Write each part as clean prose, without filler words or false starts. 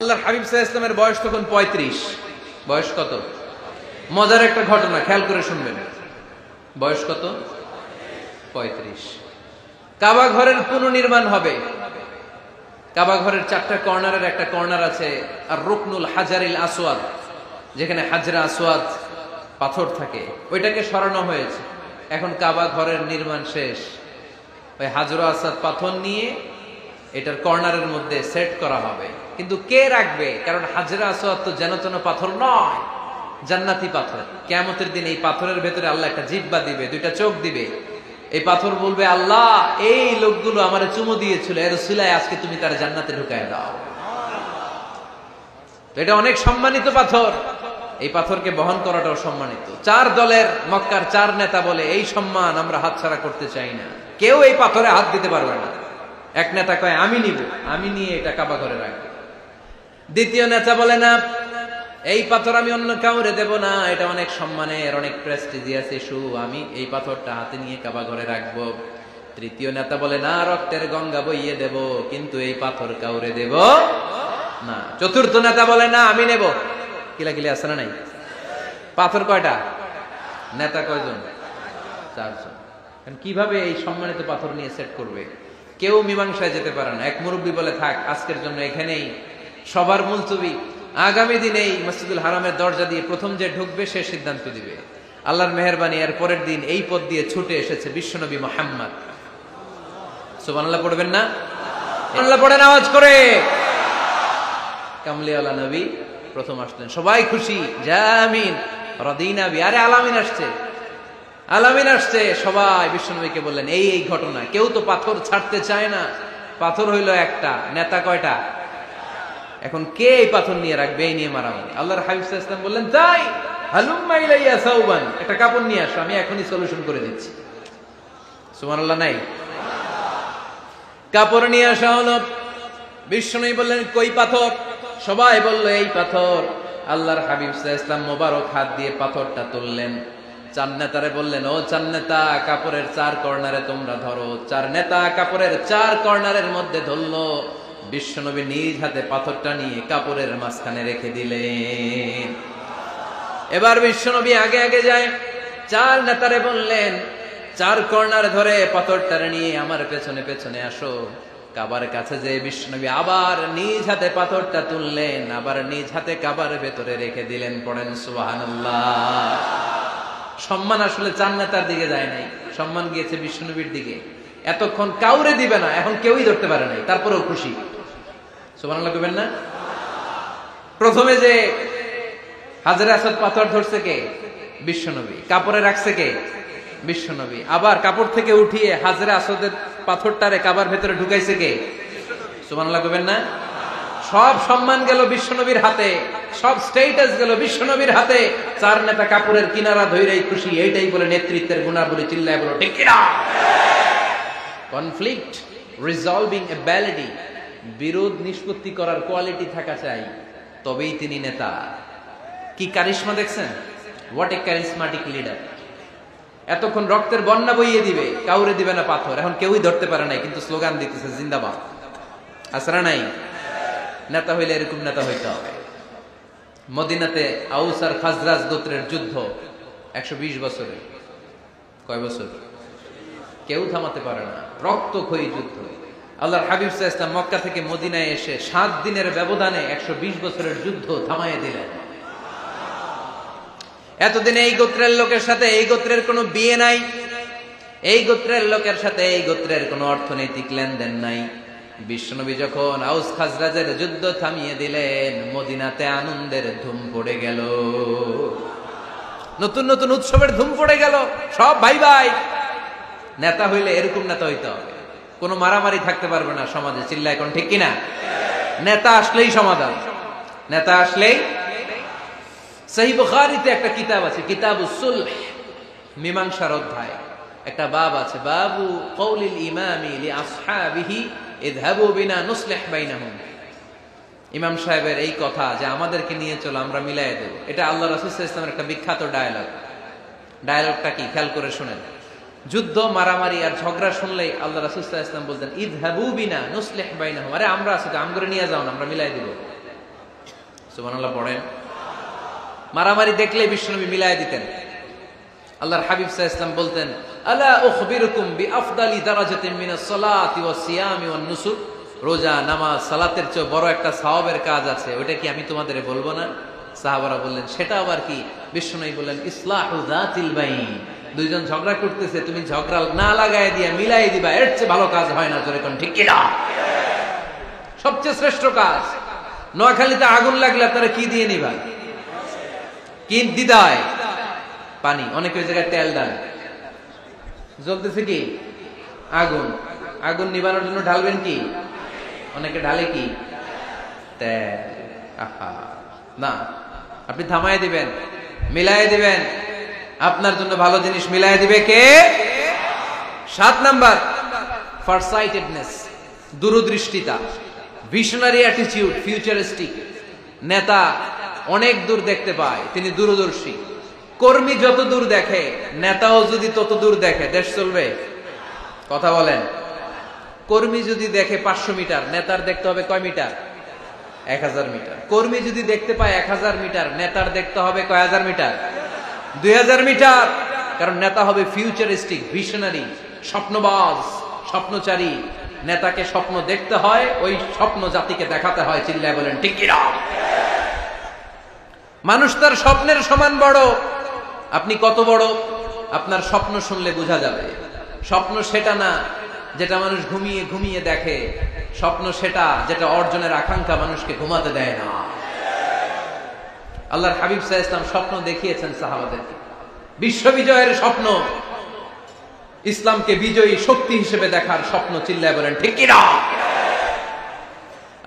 আল্লাহর হাবিব সাল্লাল্লাহু আলাইহি ওয়াসাল্লামের বয়স তখন ৩৫। বয়স কত? মজার একটা ঘটনা, খেয়াল করে শুনবেন। বয়স কত? ৩৫। কাবা ঘরের পুনর্নির্মাণ হবে। কাবা ঘরের ৪টা কর্নারের একটা কর্নার আছে আর রুকনুল হাজারিল আসওয়াদ, যেখানে হাজরা আসওয়াদ পাথর থাকে, ওইটাকে সরানো হয়েছে। এখন কাবা ঘরের নির্মাণ শেষ, ওই হাজরা আসওয়াদ পাথর নিয়ে এটার কর্নারের মধ্যে সেট করা হবে। কিন্তু কে রাখবে? কারণ হাজরা আসওয়াদ তো যেন তেন পাথর নয়, জান্নাতি পাথর। কিয়ামতের দিন এই পাথরের ভেতরে আল্লাহ একটা জিহ্বা দিবে, দুইটা চোখ দিবে। এই পাথর বলবে, আল্লাহ এই লোকগুলো আমারে চুমু দিয়েছিল, এর উসিলায় আজকে তুমি তার জান্নাতে ঢুকায় দাও। এটা অনেক সম্মানিত পাথর, এই পাথরকে বহন করাটাও সম্মানিত। 4 দলের মক্কার 4 নেতা বলে, এই সম্মান আমরা হাতছাড়া করতে চাই না, কেউ এই পাথরে হাত দিতে পারবে না। এক নেতা কয়, আমি নিব, আমি নিয়ে এটা কাবা ঘরে রাখবো। দ্বিতীয় নেতা বলে, না, এই পাথর আমি অন্য কাউরে দেব না, এটা অনেক সম্মানের, অনেক প্রেস্টিজিয়াস ইস্যু, আমি এই পাথরটা হাতে নিয়ে কাবা ঘরে রাখবো। তৃতীয় নেতা বলে, না, রক্তের গঙ্গা বইয়ে দেব, কিন্তু এই পাথর কাউরে দেব না। চতুর্থ নেতা বলে, না, আমি নেব। কিলাকিলি আছে না নাই? পাথর কয়টা? নেতা কয়জন? 4 জন। কিভাবে এই সম্মানিত পাথর নিয়ে সেট করবে? কেউ মীমাংসায় যেতে পারে না। এক মুরব্বী বলে, থাক, আজকের জন্য এখানেই সবার মুলতবি, আগামী দিনে এই মসজিদুল হারামের দরজা দিয়ে প্রথম যে ঢুকবে সে সিদ্ধান্ত দিবে। আল্লাহর মেহেরবানি, এর পরের দিন এই পথ দিয়ে ছুটে এসেছে বিশ্বনবী মুহাম্মদ। সুবহানাল্লাহ পড়বেন না? আল্লাহ পড়েন আওয়াজ করে। কামলিওয়ালা নবী প্রথম আসলেন, সবাই খুশি, জামিন রাদিনা বি। আরে আলামিন আসছে, আলামিন আসছে। সবাই বিশ্বনবীকে বললেন, এই এই ঘটনা। কেউ তো পাথর ছাড়তে চায় না। পাথর হইল একটা, নেতা কয়টা? এখন কে এই পাথর নিয়ে রাখবে? এই নিয়ে মারামারি। আল্লাহর হাবিব সাল্লাল্লাহু আলাইহি ওয়াসাল্লাম বললেন, তাই হালুম্মা ইলাইয়া সাউবান, একটা কাপড় নিয়ে আসো, আমি এখনই সলিউশন করে দিচ্ছি। সুবহানাল্লাহ নাই? কাপড় নিয়ে আসা হলো। বিশ্বনবী বললেন, কই পাথর? সবাই বলল, এই পাথর। আল্লাহর হাবিব সাল্লাল্লাহু আলাইহি ওয়াসাল্লাম মোবারক হাত দিয়ে পাথরটা তুললেন। 4 নেতারে বললেন, ও 4 নেতা, কাপড়ের 4 কর্নারে তোমরা ধরো। 4 নেতা কাপড়ের 4 কর্নারের মধ্যে ধরলো। বিশ্বনবী নিজ হাতে পাথরটা নিয়ে কাপড়ের মাঝখানে রেখে দিলেন। এবার বিশ্বনবী আগে আগে যায়, 4 নেতারে বললেন, 4 কর্নার ধরে পাথরটা নিয়ে আমার পেছনে পেছনে আসো। কাবার কাছে যে বিশ্বনবী আবার নিজ হাতে পাথরটা তুললেন, আবার নিজ হাতে কাবার ভেতরে রেখে দিলেন। পড়েন সুবহানাল্লাহ। সম্মান আসলে 4 নেতার দিকে যায় নাই, সম্মান গিয়েছে বিশ্বনবীর দিকে। এতক্ষণ কাউরে দিবে না, এখন কেউই ধরতে পারে নাই, তারপরেও খুশি। সুবহানাল্লাহ কইবেন না? প্রথমে যে হাজরে আসওয়াদ পাথর ধরছে কে? বিশ্বনবী। কাপড়ে রাখছে কে? বিশ্বনবী। আবার কাপড় থেকে উঠিয়ে হাজরে আসওয়াদের পাথরটারে কাবার ভেতরে ঢুকাইছে কে? সুবহানাল্লাহ কইবেন না? সব সম্মান গেল বিশ্বনবীর হাতে, সব স্ট্যাটাস গেল বিশ্বনবীর হাতে। 4 নেতা কাপড়ের কিনারা ধইরাই খুশি। এইটাই বলে নেতৃত্বের গুণাবলী, চিল্লায় বলো ঠিক কিনা? কনফ্লিক্ট রিজলভিং এবিলিটি, বিরোধ নিষ্পত্তি করার কোয়ালিটি থাকা চাই, তবেই তিনি নেতা। কি কারিশমা দেখছেন? What a charismatic leader. এতক্ষণ রক্তের বন্যা বইয়ে দিবে, কাউরে দিবে না পাথর। এখন কেউই ধরতে পারে নাই, কিন্তু স্লোগান দিতেছে জিন্দাবাদ। আসরা নাই? নেতা হইলে এরকম নেতা হইতে হবে। মদিনাতে আউস আর খাজরাজ গোত্রের যুদ্ধ 120 বছরে। কয় বছর? কেউ থামাতে পারে না, রক্তক্ষয়ী যুদ্ধ। আল্লাহর হাবিব সাল্লাল্লাহু আলাইহি ওয়াসাল্লাম মক্কা থেকে মদিনায় এসে 7 দিনের ব্যবধানে 120 বছরের যুদ্ধ থামাইয়া দিলেন। এতদিন এই গোত্রের লোকের সাথে এই গোত্রের কোনো বিয়ে নাই, এই গোত্রের লোকের সাথে এই গোত্রের কোনো অর্থনৈতিক লেনদেন নাই। বিশ্বনবী যখন আউস খাজরাজের যুদ্ধ থামিয়ে দিলেন, মদিনাতে আনন্দের ধুম পড়ে গেল, নতুন নতুন উৎসবের ধুম পড়ে গেল। সব ভাই ভাই। নেতা হইলে এরকম নেতা হইতে হবে, কোনো মারামারি থাকতে পারবে না সমাজে। চিল্লা এখন ঠিক কিনা? নেতা আসলেই সমাধান, নেতা আসলেই। সহিহ বুখারীতে একটা কিতাব আছে, কিতাবুস সুলহ, মীমাংসার অধ্যায়। একটা বাব আছে, বাবু কওলিল ইমামি লি আসহাবিহি ইযহাবু বিনা নুসলিহ বাইনাহুম। ইমাম সাহেবের এই কথা যে আমাদেরকে নিয়ে চলো, আমরা মিলাইয়া দেব, এটা আল্লাহ রাসূল সাল্লাল্লাহু আলাইহি ওয়াসাল্লামের একটা বিখ্যাত ডায়ালগ। ডায়ালগটা কি? খেয়াল করে শুনেন। যুদ্ধ, মারামারি আর ঝগড়া শুনলেই আল্লাহ রাসূল সাল্লাল্লাহু আলাইহি ওয়াসাল্লাম বলতেন, ইযহাবু বিনা নুসলিহ বাইনাহুম। আরে আমরা আছি তো, আমগরে নিয়ে যাও না, আমরা মিলাই দিব। সুবহানাল্লাহ পড়েন। মারামারি দেখলে বিশ্বনবী মিলায় দিতেন। আল্লাহর হাবিব সাল্লাল্লাহু আলাইহি ওয়াসাল্লাম বলতেন, আলা উখবিরুকুম বিআফদালি দারাজাতিন মিনাস সালাতি ওয়াস সিয়ামি ওয়ান নুসুক, রোজা নামাজ সালাতের চেয়ে বড় একটা সওয়াবের কাজ আছে, ওটা কি আমি তোমাদের বলবো না? সাহাবারা বললেন, সেটা আবার কি? বিশ্বনবী বললেন, ইসলাহু যাতিল বাইন, দুইজন ঝগড়া করতেছে, তুমি ঝগড়া না লাগায় দিয়া মিলাই দিবা, এর চেয়ে ভালো কাজ হয় না। জোরে কোন ঠিক কি না? সবচেয়ে শ্রেষ্ঠ কাজ। নোয়াখালীতে আগুন লাগলে আপনারা কি দিয়ে নিবা? কি দিদায়? পানি। অনেকে ওই জায়গায় তেল দেন। জ্বলতেছে কি? আগুন। আগুন নিবানোর জন্য ঢালবেন কি? অনেকে ঢালে কি? তেল। আহা না, আপনি থামায় দিবেন, মিলায় দিবেন। আপনার জন্য ভালো জিনিস মিলায় দিবে কে? 7 নাম্বার, ফারসাইটেডনেস, দূরদৃষ্টিতা, ভিশনারি অ্যাটিটিউড, ফিউচারিস্টিক। নেতা অনেক দূর দেখতে পায়, তিনি দূরদর্শী। কর্মী যত দূর দেখে, নেতাও যদি তত দূর দেখে, দেশ চলবে? কথা বলেন। কর্মী যদি দেখে 500 মিটার, নেতার দেখতে হবে কয় মিটার? 1000 মিটার। কর্মী যদি দেখতে পায় 1000 মিটার, নেতার দেখতে হবে কয় হাজার মিটার? 2000 মিটার। কারণ নেতা হবে ফিউচারিস্টিক, ভিশনারি, স্বপ্নবাজ, স্বপ্নচারী। নেতাকে স্বপ্ন দেখতে হয়, ওই স্বপ্ন জাতিকে দেখাতে হয়। চিল্লায় বলেন ঠিক কি না? মানুষ তার স্বপ্নের সমান বড়। আপনি কত বড় আপনার স্বপ্ন শুনলে বোঝা যাবে। স্বপ্ন সেটা না যেটা মানুষ ঘুমিয়ে ঘুমিয়ে দেখে, স্বপ্ন সেটা যেটা অর্জনের আকাঙ্ক্ষা মানুষকে ঘুমাতে দেয় না। আল্লাহর হাবিব সাল্লাল্লাহু আলাইহি ওয়াসাল্লাম স্বপ্ন দেখিয়েছেন সাহাবাদেরকে, বিশ্ববিজয়ের স্বপ্ন, ইসলামকে বিজয়ী শক্তি হিসেবে দেখার স্বপ্ন। চিল্লায় বলেন ঠিক কি না?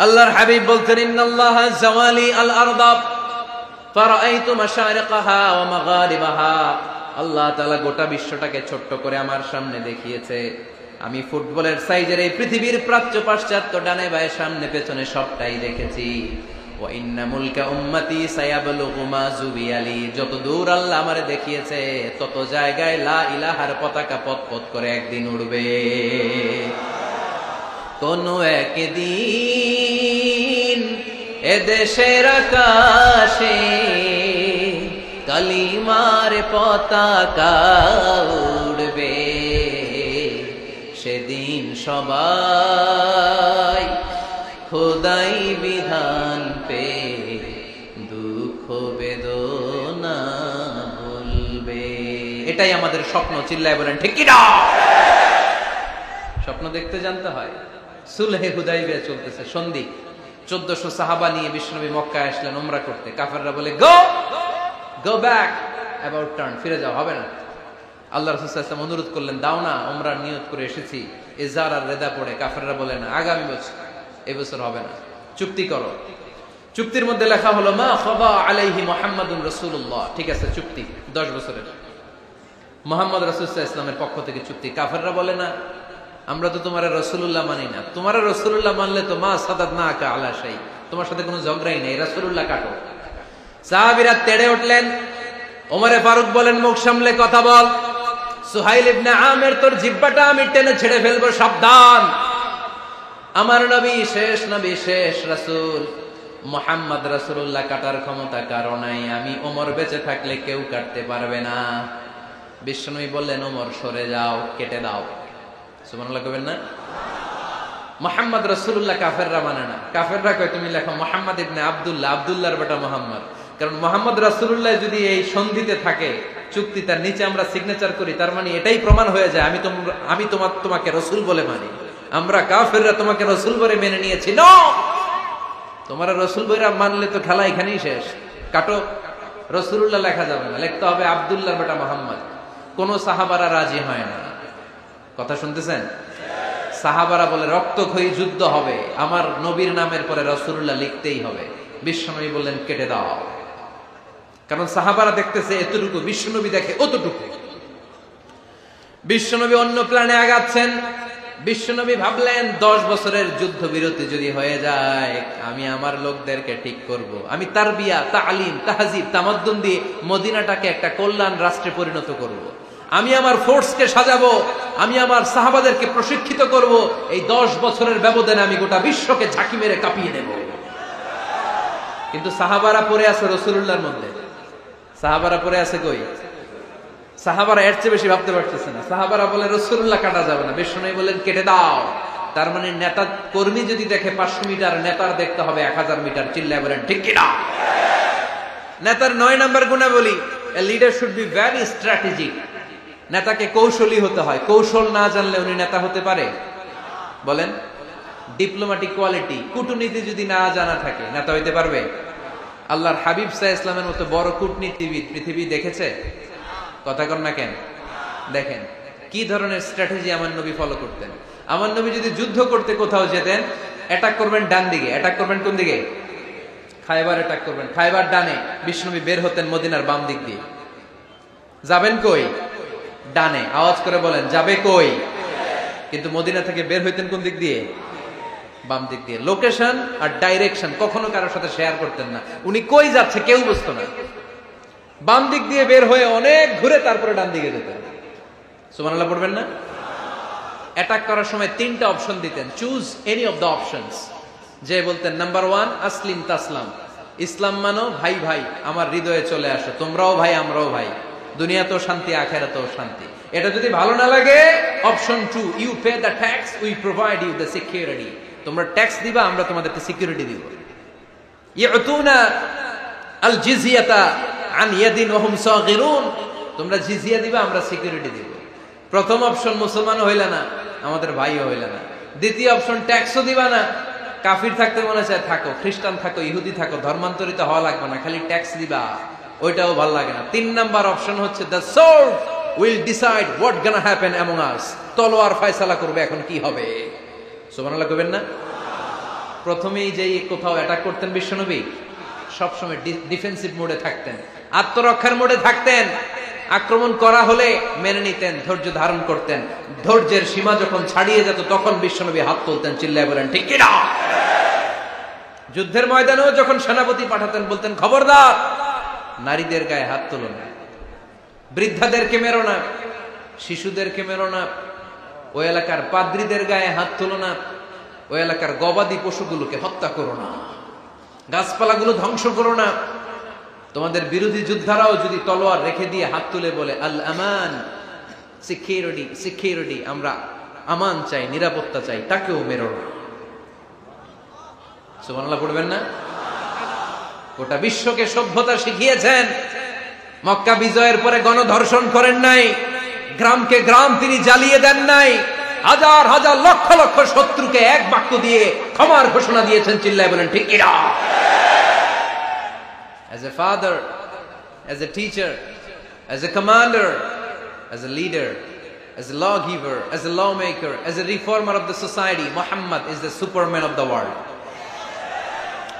আল্লাহর হাবিব বলতেন, ইন্নাল্লাহা জাওয়ালি আল আরদা ফারাআইতু মাশারিকাহা ওয়া মাগারিবাহা। আল্লাহ তাআলা গোটা বিশ্বটাকে ছোট্ট করে আমার সামনে দেখিয়েছে। আমি ফুটবলের সাইজের এই পৃথিবীর প্রাচ্য পাশ্চাত্য, ডানে বায়ে সামনে পেছনে সবটাই দেখেছি। ওয়া ইন্না মুলকা উম্মতি সায়াবলুগু মা জুবিয়ালি। যত দূর আল্লাহ আমারে দেখিয়েছে, তত জায়গায় লা ইলাহার পতাকা পতপত করে একদিন উড়বে। কোন একদিন এদেশের আকাশে কালিমার পতাকা উড়বে। সেদিন সবাই খোদাই বিধান পে দুঃখ বেদনা ভুলবে। এটাই আমাদের স্বপ্ন। চিল্লায় বলেন ঠিক কি না? স্বপ্ন দেখতে জানতে হয়। সুলহে হুদাইবিয়া চলতেছে, সন্ধি। 1400 সাহাবা নিয়ে বিশ্বনবী মক্কায় আসলেন উমরা করতে। কাফেররা বলে, গো ব্যাক, অ্যাবাউট টার্ন, ফিরে যাও, হবে না। আল্লাহ রাসূল সাল্লাল্লাহু আলাইহি ওয়াসাল্লাম অনুরোধ করলেন, দাও না, উমরার নিয়ত করে এসেছি। ইজার আর রেদা পড়ে। কাফেররা বলে, না, আগামী বছর, এই বছর হবে না, চুক্তি করো। চুক্তির মধ্যে লেখা হলো, মা খাবা আলাইহি মুহাম্মাদুর রাসূলুল্লাহ। ঠিক আছে, চুক্তি 10 বছরের, মুহাম্মদ রাসূল সাল্লাল্লাহু আলাইহি ওয়াসাল্লামের পক্ষ থেকে চুক্তি। কাফেররা বলে, না, আমরা তো তোমার রাসূলুল্লাহ মানি না। তোমার রাসূলুল্লাহ মানলে তো মা সাদাদনাকা আলা শাই, তোমার সাথে কোনো ঝগড়াই নেই, রাসূলুল্লাহ কাটো। সাহাবীরা তেড়ে উঠলেন। ওমরে ফারুক বলেন, মুখ সামলে কথা বল। সুহাইল ইবনে আমির, তোর জিহ্বাটা আমি টেনে ছেড়ে ফেলবো, সাবধান। আমার নবী শেষ নবী, শেষ রাসূল মুহাম্মদ রাসূলুল্লাহ কাটার ক্ষমতা কারো নাই। আমি ওমর বেঁচে থাকলে কেউ কাটতে পারবে না। বিশ্বনবী বললেন, ওমর সরে যাও, কেটে দাও। সুবহানাল্লাহ কইবেন না? মুহাম্মদ রাসূলুল্লাহ কাফেররা মানে না। কাফেররা কয়, তুমি লেখো মুহাম্মদ ইবনে আব্দুল্লাহ, আব্দুল্লাহর বেটা মুহাম্মদ। কারণ মুহাম্মদ রাসূলুল্লাহ যদি এই সন্ধিতে থাকে, চুক্তি, তার নিচে আমরা সিগনেচার করি, তার মানে এটাই প্রমাণ হয়ে যায় আমি তোমাকে রাসূল বলে মানি। আমরা কাফেররা তোমাকে রাসূল বলে মেনে নিয়েছি। নো, তোমার রাসূল বলে মানলে তো খেলা এখানেই শেষ। কাটো, রাসূলুল্লাহ লেখা যাবে না, লিখতে হবে আব্দুল্লাহর বেটা মুহাম্মদ। কোন সাহাবারা রাজি হয় না। কথা শুনতেছেন? সাহাবারা বলে, রক্তক্ষয়ী যুদ্ধ হবে, আমার নবীর নামের পরে রাসূলুল্লাহ লিখতেই হবে। বিশ্বনবী বললেন, কেটে দাও। কারণ সাহাবারা দেখতেছে এতটুকু, বিশ্বনবী দেখে অতটুকু। বিশ্বনবী অন্য প্ল্যানে আগাচ্ছেন। বিশ্বনবী ভাবলেন, 10 বছরের যুদ্ধ বিরতি যদি হয়ে যায়, আমি আমার লোকদেরকে ঠিক করব। আমি তারবিয়া, তালিম, তাহজিব, তামাদ্দুন দিয়ে মদিনাটাকে একটা কল্যাণ রাষ্ট্রে পরিণত করব। আমি আমার ফোর্সকে সাজাবো, আমি আমার সাহাবাদেরকে প্রশিক্ষিত করব। এই 10 বছরের ব্যবধানে আমি গোটা বিশ্বকে ঝাঁকি মেরে কাঁপিয়ে দেব। কিন্তু সাহাবারা পড়ে আছে রাসূলুল্লাহর মধ্যে। সাহাবারা পড়ে আছে কই? সাহাবারা এর চেয়ে বেশি ভাবতে পারতেছে না। সাহাবারা বলে রাসূলুল্লাহ কাটা যাবে না, বিশ্বনবী বলেন কেটে দাও। তার মানে নেতা কর্মী যদি দেখে 500 মিটার, নেতার দেখতে হবে 1000 মিটার। চিল্লায় বলেন ঠিক কিনা? নেতার 9 নাম্বার গুণাবলী, a leader should be very strategic. নেতাকে কৌশলী হতে হয়। কৌশল না জানলে উনি নেতা হতে পারে? বলেন। ডিপ্লোম্যাটিক কোয়ালিটি, কূটনীতি যদি না জানা থাকে নেতা হইতে পারবে? আল্লাহর হাবিব সাল্লাল্লাহু আলাইহি ওয়াসাল্লামের মতো বড় কূটনীতিবিদ পৃথিবী দেখেছে? কথা কন না কেন? দেখেন কি ধরনের স্ট্র্যাটেজি আমার নবী ফলো করতেন। আমার নবী যদি যুদ্ধ করতে কোথাও যেতেন, অ্যাটাক করবেন ডান দিকে, অ্যাটাক করবেন কোন দিকে? খায়বার অ্যাটাক করবেন, খায়বার ডানে। বিশ্বনবী বের হতেন মদিনার বাম দিক দিয়ে। যাবেন কই? ডানে। আওয়াজ করে বলেন যাবে কই? কিন্তু মদিনা থেকে বের হইতেন কোন দিক দিয়ে? বাম দিক দিয়ে। লোকেশন আর ডাইরেকশন কখনো কারোর সাথে শেয়ার করতেন না। উনি কই যাচ্ছে কেউ বুঝতো না। বাম দিক দিয়ে বের হয়ে অনেক ঘুরে তারপরে ডান দিকে যেতেন। সুবহানাল্লাহ পড়বেন না? অ্যাটাক করার সময় 3টা অপশন দিতেন, choose any of the options. যে বলতেন নাম্বার 1 আসলিম তাসলাম, ইসলাম মানো, ভাই ভাই আমার হৃদয়ে চলে আসো, তোমরাও ভাই আমরাও ভাই, দুনিয়াতেও শান্তি আখিরাতেও শান্তি। এটা যদি ভালো না লাগে, option 2 you pay the tax, we provide you the security. তোমরা ট্যাক্স দিবা, আমরা তোমাদেরকে সিকিউরিটি দিব। ইয়াতুনা আল জিজিয়াতা আন ইয়াদিন ওয়া হুম সাগিরুন, তোমরা জিজিয়া দিবা, আমরা সিকিউরিটি দিব। প্রথম অপশন মুসলমান হইলা না, আমাদের ভাইও হইলা না। দ্বিতীয় অপশন ট্যাক্সও দিবা না, কাফির থাকতে মনে চায় থাকো, খ্রিস্টান থাকো, ইহুদি থাকো, ধর্মান্তরিত হওয়া লাগবে না, খালি ট্যাক্স দিবা, ওইটাও ভালো লাগে না। 3 নাম্বার অপশন হচ্ছে the sword will decide what gonna happen among আস, তলোয়ার ফয়সালা করবে এখন কি হবে। সুবহানাল্লাহ কইবেন না? প্রথমেই যেই কোথাও অ্যাটাক করতেন বিশ্বনবী, সবসময় ডিফেন্সিভ মোডে থাকতেন, আত্মরক্ষার মোডে থাকতেন। আক্রমণ করা হলে মেনে নিতেন, ধৈর্য ধারণ করতেন। ধৈর্যের সীমা যখন ছাড়িয়ে যেত তখন বিশ্বনবী হাত তুলতেন, চিল্লায় বলেন ঠিক কিনা? যুদ্ধের ময়দানেও যখন সেনাপতি পাঠাতেন বলতেন খবরদার নারীদের গায়ে হাত তুলো না, বৃদ্ধাদেরকে মেরো না, শিশুদেরকে মেরো না, ওই এলাকার পাদ্রীদের গায়ে হাত তুলো না, ওই এলাকার গবাদি পশুগুলোকে হত্যা করো না, গাছপালাগুলো ধ্বংস করো না। তোমাদের বিরোধী যোদ্ধারাও যদি তলোয়ার রেখে দিয়ে হাত তুলে বলে আল আমান, সিকিউরিটি সিকিউরিটি, আমরা আমান চাই, নিরাপত্তা চাই, তাকেও মেরো না। সুবহানাল্লাহ পড়বেন না? গোটা বিশ্বকে সভ্যতা শিখিয়েছেন। মক্কা বিজয়ের পরে গণধর্ষণ করেন নাই, গ্রামকে গ্রাম তিনি জ্বালিয়ে দেন নাই, হাজার হাজার লক্ষ লক্ষ শত্রুকে এক বাক্য দিয়ে ক্ষমার ঘোষণা দিয়েছেন, চিল্লায় বলেন ঠিক কিনা? As a father, as a teacher, as a commander, as a leader, as a lawgiver, as a lawmaker, as a reformer of the society, Muhammad is the superman of the world.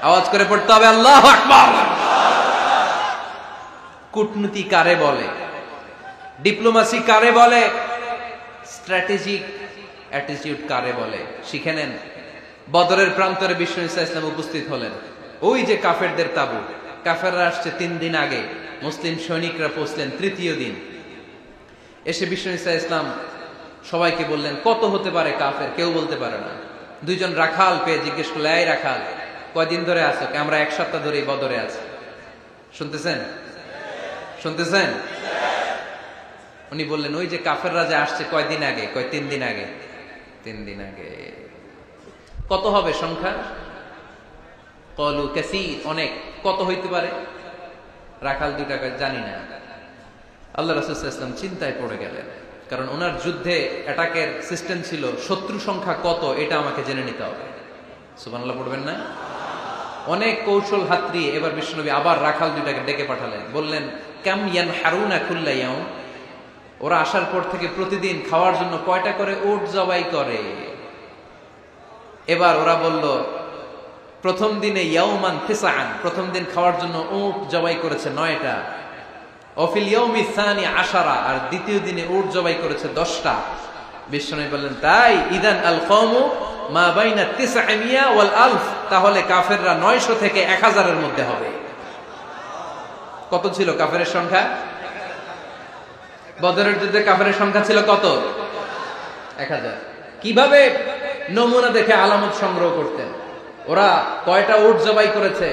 আওয়াজ করে পড়তে হবে আল্লাহু আকবার। কূটনীতি কারে বলে? Diplomacy কারে বলে? স্ট্র্যাটেজিক অ্যাটিটিউড কারে বলে? শিখে নেন। বদরের প্রান্তরে বিশ্বনবী সাল্লাল্লাহু আলাইহি ওয়াসাল্লাম উপস্থিত হলেন। ওই যে কাফেরদের তাবু, কাফেররা আসছে 3 দিন আগে, মুসলিম সৈনিকরা পৌঁছলেন 3য় দিন। এসে বিশ্বনবী সাল্লাল্লাহু আলাইহি ওয়াসাল্লাম সবাইকে বললেন কত হতে পারে কাফের, কেউ বলতে পারে না। 2 জন রাখাল পেয়ে জিজ্ঞেস করলেন, এই রাখাল কয়দিন ধরে আছো? আমরা 1 সপ্তাহ ধরেই বদরে আছি। শুনতেছেন? শুনতেছেন? উনি বললেন ওই যে কাফেররা যে আসছে কয়দিন আগে? কয় 3 দিন আগে। 3 দিন আগে। কত হবে সংখ্যা? কলু কাসীর, অনেক। কত হইতে পারে? রাখাল 2 টাকা জানি না। আল্লাহ রাসূল সাল্লাল্লাহু আলাইহি ওয়াসাল্লাম চিন্তায় পড়ে গেলেন, কারণ ওনার যুদ্ধে অ্যাটাকের সিস্টেম ছিল শত্রু সংখ্যা কত এটা আমাকে জেনে নিতে হবে। সুবহানাল্লাহ পড়বেন না? অনেক কৌশল হাতড়িয়ে এবার বিশ্বনবী আবার রাখাল 2 টাকে ডেকে পাঠালেন, বললেন কাম ইয়ানহারুনা কুল্লা ইয়াউম, ওরা আসার পর থেকে প্রতিদিন খাওয়ার জন্য কয়টা করে উট জবাই করে? এবার ওরা বলল প্রথম দিনে ইয়াউমান তিসআন, প্রথম দিন খাওয়ার জন্য উট জবাই করেছে 9টা। অফিল ইয়াউমি সানি 10, আর দ্বিতীয় দিনে উট জবাই করেছে 10টা। বিশ্বনবী বললেন তাই ইদান আল কওমু মা বাইনা 900 ওয়াল আলফ, তাহলে কাফেররা 900 থেকে 1000 এর মধ্যে হবে। কত ছিল কাফেরের সংখ্যা? বদরের যুদ্ধে কাফেরের সংখ্যা ছিল কত? 1000। কিভাবে নমুনা দেখে আলামত সংগ্রহ করতেন? ওরা কয়টা উট জবাই করেছে,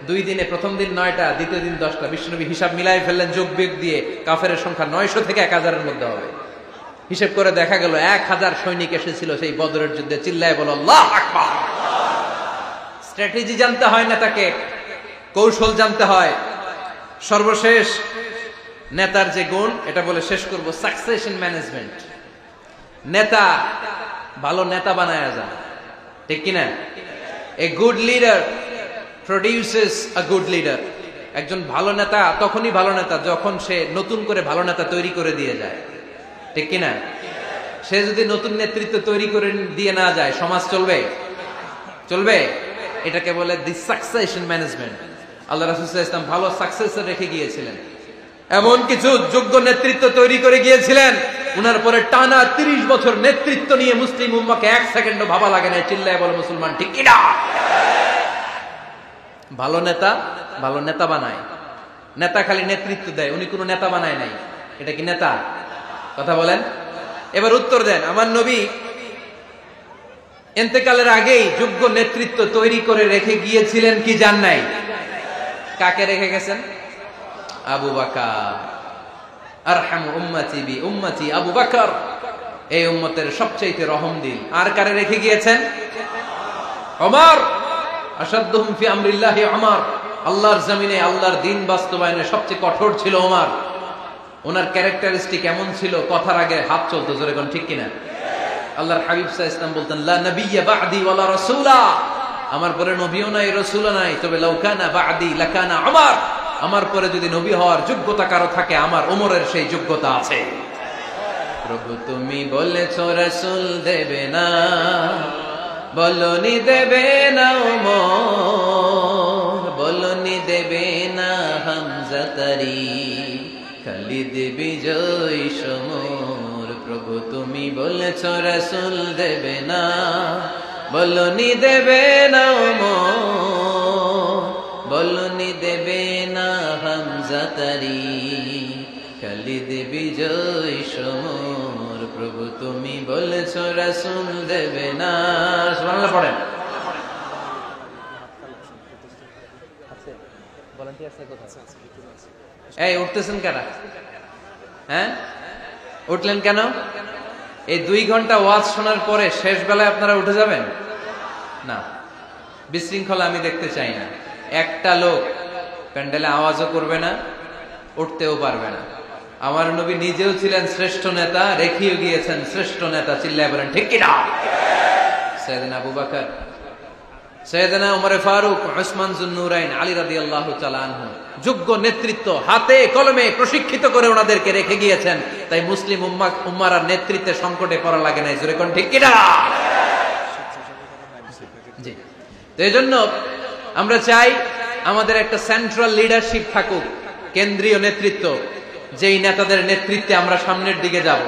2 দিনে প্রথম দিন 9টা, দ্বিতীয় দিন 10টা। বিশ্বনবী হিসাব মিলাই ফেললেন যোগ বিয়োগ দিয়ে, কাফেরের সংখ্যা 900 থেকে 1000-এর মধ্যে হবে। হিসেব করে দেখা গেল 1000 সৈনিক এসেছিল সেই বদরের যুদ্ধে। চিল্লায় বলো আল্লাহু আকবার। স্ট্র্যাটেজি জানতে হয় না, তাকে কৌশল জানতে হয়। সর্বশেষ নেতার যে গুণ, এটা বলে শেষ করব, সাকসেশন ম্যানেজমেন্ট। নেতা ভালো নেতা বানায়া যায়, ঠিক কিনা? A good leader produces a good leader. একজন ভালো নেতা তখনই ভালো নেতা যখন সে নতুন করে ভালো নেতা তৈরি করে দিয়ে যায়, ঠিক কিনা? সে যদি নতুন নেতৃত্ব তৈরি করে দিয়ে না যায়, সমাজ চলবে? চলবে। এটাকে বলে দি সাকসেশন ম্যানেজমেন্ট। আল্লাহ রাসূল সাল্লাল্লাহু আলাইহি ওয়াসাল্লাম ভালো সাকসেসর রেখে গিয়েছিলেন, এমন কিছু যোগ্য নেতৃত্ব তৈরি করে গিয়েছিলেন, উনার পরে টানা 30 বছর নেতৃত্ব নিয়ে মুসলিম উম্মাহকে 1 সেকেন্ডও ভাবা লাগে না। চিল্লায় বলো মুসলমান, ঠিক কিনা? ভালো নেতা ভালো নেতা বানায়। নেতা খালি নেতৃত্ব দেয়, উনি কোনো নেতা বানায় নাই। এটা কি নেতা? কথা বলেন। এবার উত্তর দেন। আমার নবী ইন্তেকালের আগেই যোগ্য নেতৃত্ব তৈরি করে রেখে গিয়েছিলেন কি জান নাই? কাকে রেখে গেছেন? আবু বকর। আরহামু উম্মতি বি উম্মতি আবু বকর। এই উম্মতের সবচেয়ে রহমদিল। আর কারে রেখে গিয়েছেন? ওমর। আশাদ্দুহুম ফি আমরিল্লাহি ওমর। আল্লাহর জমিনে আল্লাহর দ্বীন বাস্তবায়নে সবচেয়ে কঠোর ছিল ওমর। ওনার ক্যারেক্টারিস্টিক এমন ছিল, কথার আগে হাত চলতো, জোরে কোন ঠিক কিনা? আল্লাহর হাবিব সাল্লাল্লাহু আলাইহি ওয়াসাল্লাম বলতেন, লা নাবিয়্যা বা'দি ওয়ালা রাসূলা। আমার পরে নবীও নাই, রাসূলও নাই, তবে লাউ কানা বা'দি লাকানা ওমর। আমার পরে যদি নবী হওয়ার যোগ্যতা কারো থাকে, আমার ওমরের সেই যোগ্যতা আছে। প্রভু তুমি বলেছ রাসূল দেবে না, বলনি দেবে না ওমর, বলনি দেবে না হামজা তারি, খালিদ বিজয় সমর। প্রভু তুমি বলেছ রাসূল দেবে না, বলনি দেবে না ওমর, বলনি দেবে না হামজা তারি, খালিদ বিজয় সমর। প্রভু তুমি বলেছ রাসূল দেবে না। সুবহানাল্লাহ পড়েন। এই উঠতেছেন কেন? হ্যাঁ, উঠলেন কেন? এই 2 ঘন্টা ওয়াজ শোনার পরে শেষ বেলায় আপনারা উঠে যাবেন না? বিশৃঙ্খলা আমি দেখতে চাই না। একটা লোক প্যান্ডেলে আওয়াজও করবে না, উঠতেও পারবে না। আমার নবী নিজেও ছিলেন শ্রেষ্ঠ নেতা, রেখেও গিয়েছেন শ্রেষ্ঠ নেতা। চিল্লায় বলেন ঠিক কিনা? সাইয়েদনা আবু বকর, সাইয়েদনা উমর ফারুক, উসমান যুন্নুরাইন, আলী রাদিয়াল্লাহু তাআলা আনহু যোগ্য নেতৃত্ব হাতে কলমে প্রশিক্ষিত করে ওনাদেরকে রেখে গিয়েছেন। তাই মুসলিম উম্মাহর নেতৃত্বে সংকটে পড়া লাগে নাই। জোরে কোন ঠিক কিনা? জি। তো এইজন্য আমরা চাই আমাদের একটা সেন্ট্রাল লিডারশিপ থাকুক, কেন্দ্রীয় নেতৃত্ব, যেই নেতাদের নেতৃত্বে আমরা সামনের দিকে যাব।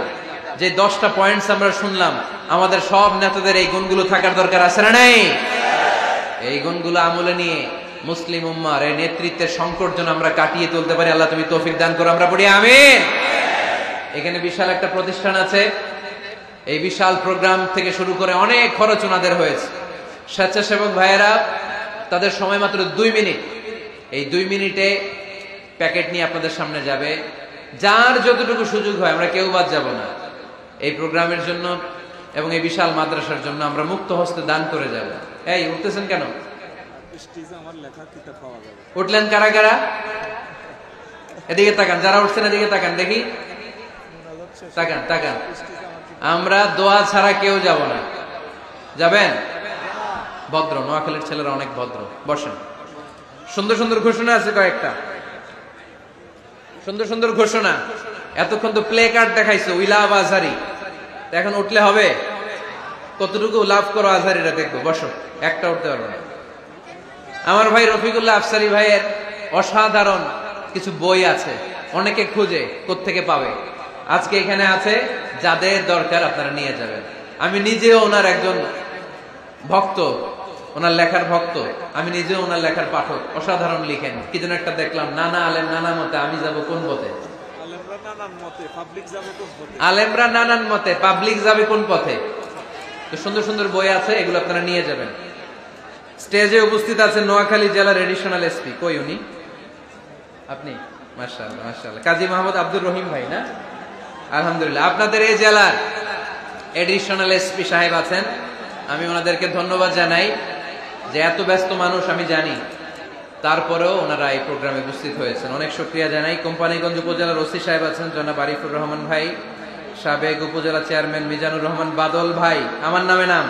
যে 10টা পয়েন্টস আমরা শুনলাম, আমাদের সব নেতাদের এই গুণগুলো থাকার দরকার আছে না নাই? এই গুণগুলো আমলে নিয়ে মুসলিম উম্মাহর এই নেতৃত্বের সংকট যেন আমরা কাটিয়ে তুলতে পারি। আল্লাহ তুমি তৌফিক দান করো, আমরা পড়ি আমিন। এখানে বিশাল একটা প্রতিষ্ঠান আছে, এই বিশাল প্রোগ্রাম থেকে শুরু করে অনেক খরচ ওনাদের হয়েছে। স্বেচ্ছাসেবক ভাইয়েরা তাদের সময় মাত্র 2 মিনিট। এই 2 মিনিটে প্যাকেট নিয়ে আপনাদের সামনে যাবে। যার যতটুকু সুযোগ হয়, আমরা কেউ বাদ যাব না। এই প্রোগ্রামের জন্য এবং এই বিশাল মাদ্রাসার জন্য আমরা মুক্ত হস্তে দান করে যাব। এই উঠতেছেন কেন? উঠলেন কারা কারা? এদিকে তাকান, যারা উঠছেন এদিকে তাকান, দেখি তাকান তাকান। আমরা দোয়া ছাড়া কেউ যাব না। যাবেন? ভদ্র, নোয়াখালীর ছেলেরা অনেক ভদ্র। বসেন। সুন্দর সুন্দর ঘোষণা আছে কয়েকটা, সুন্দর সুন্দর ঘোষণা। এতক্ষণ তো প্লে কার্ড দেখাইছো, উই লাভ আজহারি। এখন উঠলে হবে? কতটুকু লাভ করো আজহারিরা দেখবো। বসো, একটা উঠতে পারবো না। আমার ভাই রফিকুল্লাহ আফসারি ভাইয়ের অসাধারণ কিছু বই আছে, অনেকে খুঁজে কোত্থেকে পাবে। আজকে এখানে আছে, যাদের দরকার আপনারা নিয়ে যাবেন। আমি নিজেও ওনার একজন ভক্ত, ওনার লেখার ভক্ত। আমি নিজেও ওনার লেখার পাঠক। অসাধারণ লিখেন। কি যেন একটা দেখলাম, নানা আলেম নানা মতে, আমি যাব কোন পথে? আলেমরা নানান মতে, পাবলিক যাবে কোন পথে? তো সুন্দর সুন্দর বই আছে, এগুলো আপনারা নিয়ে যাবেন। স্টেজে উপস্থিত আছেন নোয়াখালী জেলার এডিশনাল এসপি, কই উনি? আপনি? মাশাআল্লাহ মাশাআল্লাহ। কাজী মোহাম্মদ আব্দুর রহিম ভাই না? আলহামদুলিল্লাহ, আপনাদের এই জেলার এডিশনাল এসপি সাহেব আছেন। আমি ওনাদেরকে ধন্যবাদ জানাই যে এত ব্যস্ত মানুষ আমি জানি, তারপরেও ওনারা এই প্রোগ্রামে উপস্থিত হয়েছেন। অনেক শুকরিয়া জানাই। কোম্পানিগঞ্জ উপজেলার ওসি সাহেব আছেন জনাব আরিফুর রহমান ভাই, সাবেক উপজেলা চেয়ারম্যান মিজানুর রহমান বাদল ভাই, আমার নামে নাম